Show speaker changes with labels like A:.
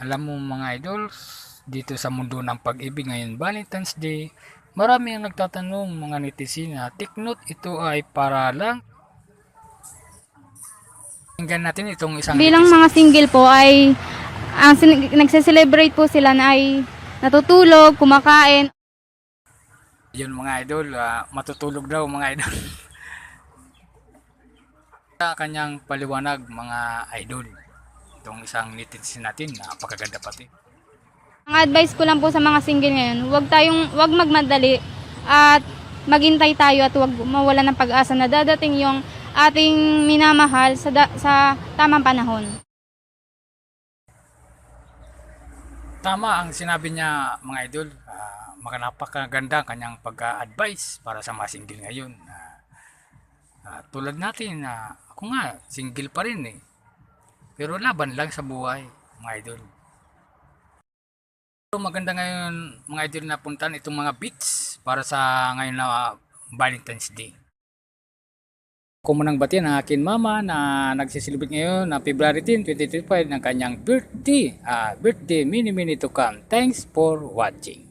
A: Alam mo mga idols, dito sa mundo ng pag-ibig ngayon, Valentine's Day, marami ang nagtatanong mga netisina, take note ito ay para lang. Tingnan natin itong isang
B: Bilang
A: netizen.
B: mga single po ay nagse-celebrate po sila na ay natutulog, kumakain.
A: Yun mga idol, matutulog daw mga idol. Sa kanyang paliwanag mga idol, itong isang netizen natin, napakaganda pati.
B: Ang advice ko lang po sa mga single ngayon, wag magmadali at maghintay tayo at wag mawala ng pag-asa na dadating yung ating minamahal sa tamang panahon.
A: Tama ang sinabi niya mga idol, napakaganda ang kanyang pag-advise para sa mga single ngayon. Tulad natin, ako nga, single pa rin eh. Pero laban lang sa buhay, mga idol. So, maganda ngayon, mga idol, na puntan itong mga beats para sa ngayon na Valentine's Day. Ako munang batian ang akin mama na nagsisilibit ngayon na February 10, 2025 ng kanyang birthday. Birthday, mini to come. Thanks for watching.